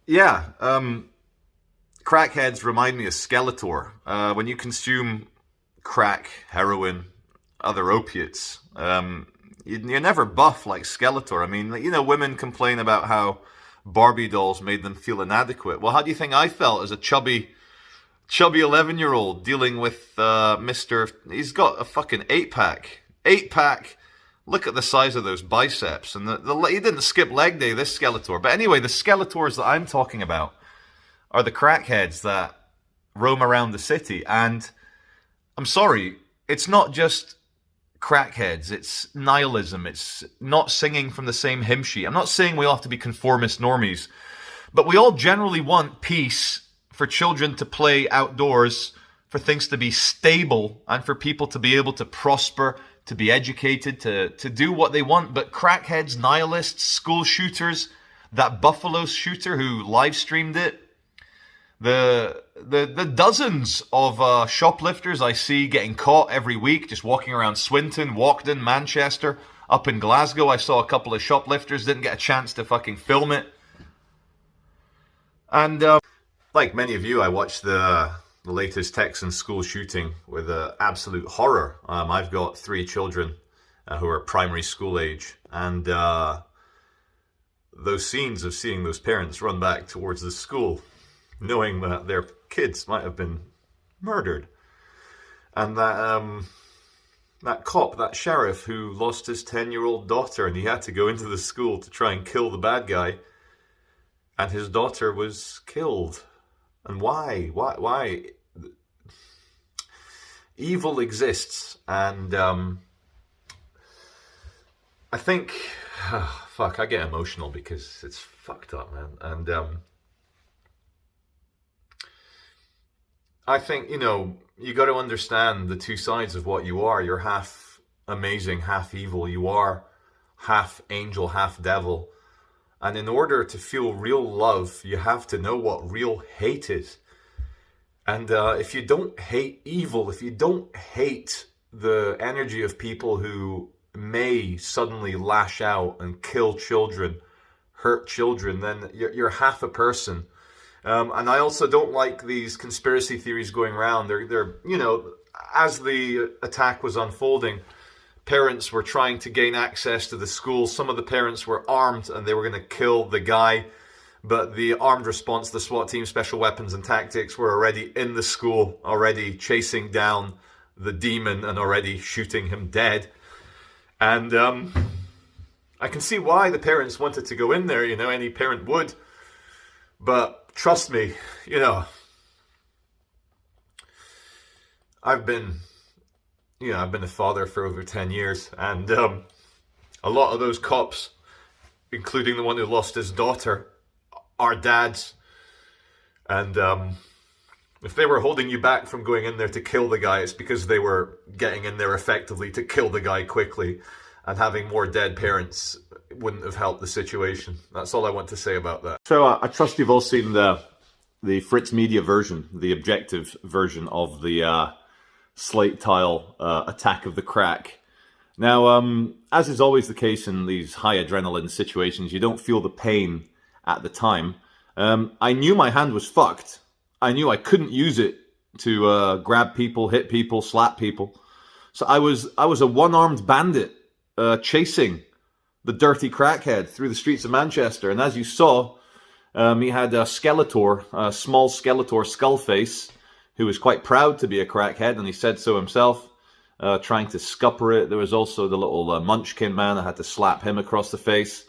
Yeah, crackheads remind me of Skeletor. When you consume crack, heroin, other opiates, you're never buff like Skeletor. I mean, women complain about how Barbie dolls made them feel inadequate. Well, how do you think I felt as a chubby 11-year-old dealing with Mr. He's got a fucking 8-pack. 8-pack. Look at the size of those biceps. And he didn't skip leg day, this Skeletor. But anyway, the Skeletors that I'm talking about are the crackheads that roam around the city. And I'm sorry, it's not just crackheads. It's nihilism. It's not singing from the same hymn sheet. I'm not saying we all have to be conformist normies. But we all generally want peace, for children to play outdoors, for things to be stable, and for people to be able to prosper, to be educated, to do what they want. But crackheads, nihilists, school shooters, that Buffalo shooter who live streamed it, the dozens of shoplifters I see getting caught every week, just walking around Swinton, Walkden, Manchester, up in Glasgow. I saw a couple of shoplifters, didn't get a chance to fucking film it. And like many of you, I watched the latest Texan school shooting with absolute horror. I've got 3 children who are primary school age, and those scenes of seeing those parents run back towards the school, knowing that their kids might have been murdered, and that cop, that sheriff who lost his 10-year-old daughter, and he had to go into the school to try and kill the bad guy, and his daughter was killed. And why? Why? Evil exists, and I think, fuck, I get emotional because it's fucked up, man. And I think, you got to understand the two sides of what you are. You're half amazing, half evil. You are half angel, half devil. And in order to feel real love, you have to know what real hate is. And if you don't hate evil, if you don't hate the energy of people who may suddenly lash out and kill children, hurt children, then you're half a person. And I also don't like these conspiracy theories going around. They're as the attack was unfolding, parents were trying to gain access to the school. Some of the parents were armed and they were going to kill the guy. But the armed response, the SWAT team, special weapons and tactics, were already in the school, already chasing down the demon and already shooting him dead. And I can see why the parents wanted to go in there, any parent would. But trust me, I've been a father for over 10 years, and a lot of those cops, including the one who lost his daughter, are dads. And if they were holding you back from going in there to kill the guy, it's because they were getting in there effectively to kill the guy quickly, and having more dead parents wouldn't have helped the situation. That's all I want to say about that. So I trust you've all seen the Fritz Media version, the objective version of the slate tile attack of the crack. Now, as is always the case in these high adrenaline situations, you don't feel the pain at the time. I knew my hand was fucked. I knew I couldn't use it to grab people, hit people, slap people. So I was a one-armed bandit chasing the dirty crackhead through the streets of Manchester. And as you saw, he had a Skeletor, a small Skeletor Skullface, who was quite proud to be a crackhead, and he said so himself, trying to scupper it. There was also the little Munchkin man. I had to slap him across the face.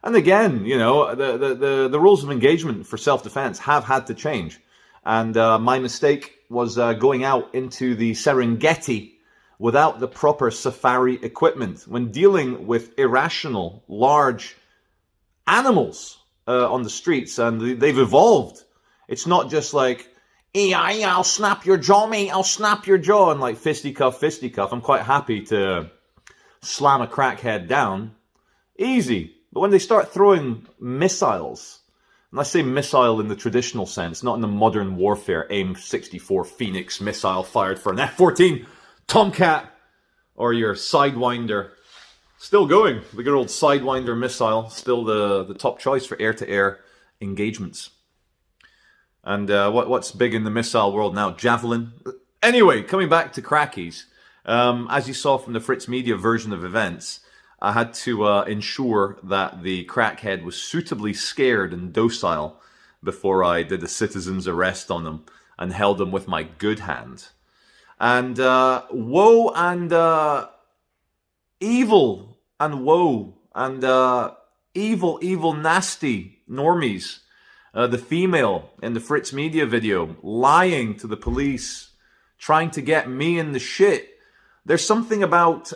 And again, the rules of engagement for self-defense have had to change. And my mistake was going out into the Serengeti without the proper safari equipment. When dealing with irrational, large animals on the streets, and they've evolved. It's not just like, yeah, I'll snap your jaw, mate, I'll snap your jaw, and like fisticuff. I'm quite happy to slam a crackhead down. Easy. But when they start throwing missiles, and I say missile in the traditional sense, not in the modern warfare AIM-64 Phoenix missile fired for an F-14 Tomcat, or your Sidewinder, still going. The good old Sidewinder missile, still the top choice for air-to-air engagements. And what's big in the missile world now? Javelin. Anyway, coming back to crackies. As you saw from the Fritz Media version of events, I had to ensure that the crackhead was suitably scared and docile before I did a citizen's arrest on him and held him with my good hand. And woe and evil and woe and evil, nasty normies. The female in the Fritz Media video lying to the police, trying to get me in the shit. There's something about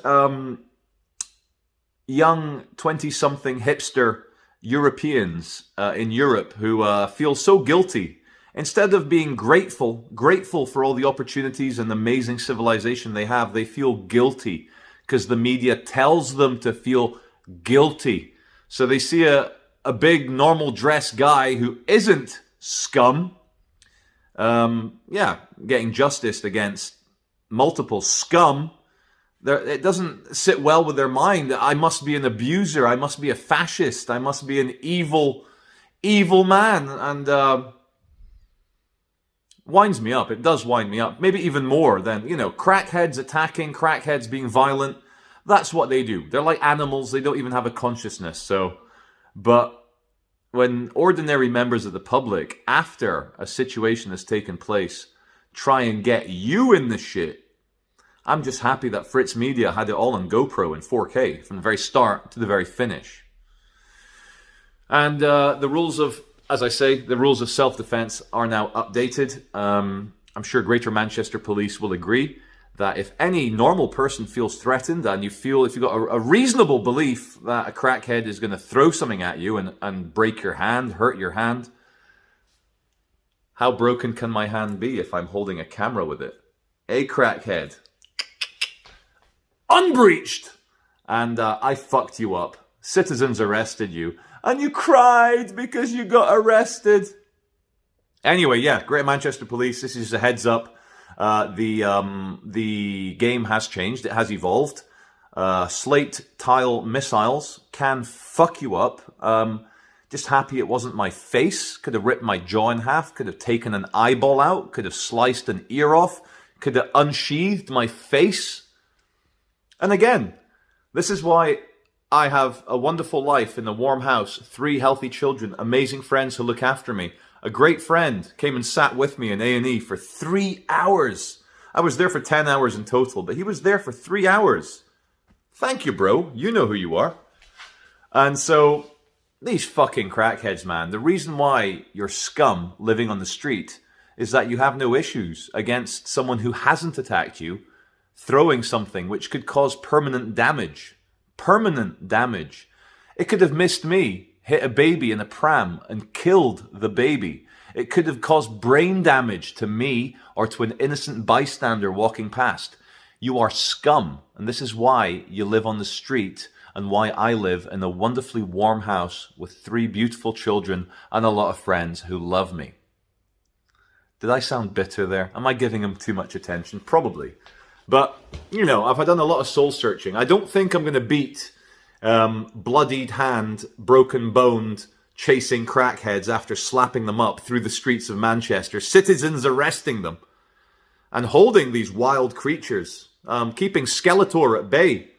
young 20-something hipster Europeans in Europe who feel so guilty. Instead of being grateful for all the opportunities and amazing civilization they have, they feel guilty because the media tells them to feel guilty. So they see a big normal dress guy who isn't scum, getting justice against multiple scum. It doesn't sit well with their mind. I must be an abuser. I must be a fascist. I must be an evil man. And winds me up. It does wind me up. Maybe even more than, crackheads attacking, crackheads being violent. That's what they do. They're like animals. They don't even have a consciousness. But when ordinary members of the public, after a situation has taken place, try and get you in the shit, I'm just happy that Fritz Media had it all on GoPro in 4K from the very start to the very finish. And the rules of, as I say, the rules of self-defense are now updated. I'm sure Greater Manchester Police will agree that if any normal person feels threatened and if you've got a reasonable belief that a crackhead is going to throw something at you and break your hand, hurt your hand, how broken can my hand be if I'm holding a camera with it? A crackhead. Unbreached! And I fucked you up. Citizens arrested you. And you cried because you got arrested. Anyway, yeah, Greater Manchester Police, this is a heads up. The game has changed. It has evolved. Slate tile missiles can fuck you up. Just happy it wasn't my face. Could have ripped my jaw in half. Could have taken an eyeball out. Could have sliced an ear off. Could have unsheathed my face. And again, this is why I have a wonderful life in a warm house, 3 healthy children, amazing friends who look after me. A great friend came and sat with me in A&E for 3 hours. I was there for 10 hours in total, but he was there for 3 hours. Thank you, bro. You know who you are. And so, these fucking crackheads, man, the reason why you're scum living on the street is that you have no issues against someone who hasn't attacked you, throwing something which could cause permanent damage. Permanent damage. It could have missed me, hit a baby in a pram and killed the baby. It could have caused brain damage to me or to an innocent bystander walking past. You are scum, and this is why you live on the street and why I live in a wonderfully warm house with 3 beautiful children and a lot of friends who love me. Did I sound bitter there? Am I giving him too much attention? Probably. But, I've done a lot of soul searching. I don't think I'm going to beat bloodied hand, broken boned, chasing crackheads after slapping them up through the streets of Manchester, citizens arresting them and holding these wild creatures, keeping Skeletor at bay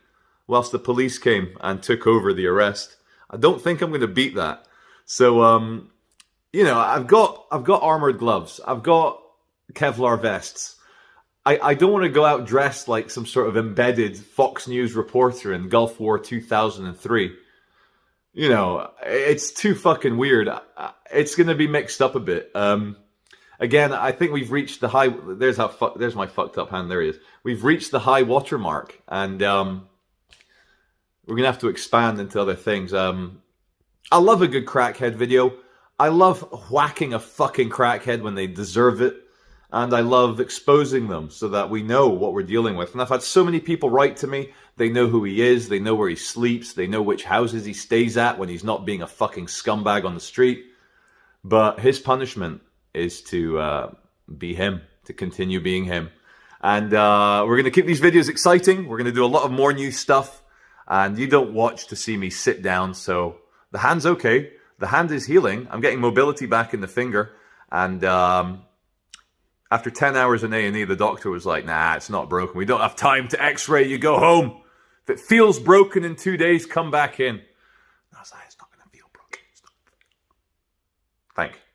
whilst the police came and took over the arrest. I don't think I'm going to beat that. So, I've got armored gloves. I've got Kevlar vests. I don't want to go out dressed like some sort of embedded Fox News reporter in Gulf War 2003. It's too fucking weird. It's going to be mixed up a bit. Again, I think we've reached the high... There's my fucked up hand. There he is. We've reached the high water mark. And we're going to have to expand into other things. I love a good crackhead video. I love whacking a fucking crackhead when they deserve it. And I love exposing them so that we know what we're dealing with. And I've had so many people write to me. They know who he is. They know where he sleeps. They know which houses he stays at when he's not being a fucking scumbag on the street. But his punishment is to be him, to continue being him. And we're going to keep these videos exciting. We're going to do a lot of more new stuff. And you don't watch to see me sit down. So the hand's okay. The hand is healing. I'm getting mobility back in the finger. And after 10 hours in A&E, the doctor was like, nah, it's not broken. We don't have time to x-ray. You go home. If it feels broken in 2 days, come back in. I was like, it's not going to feel broken. Thank you.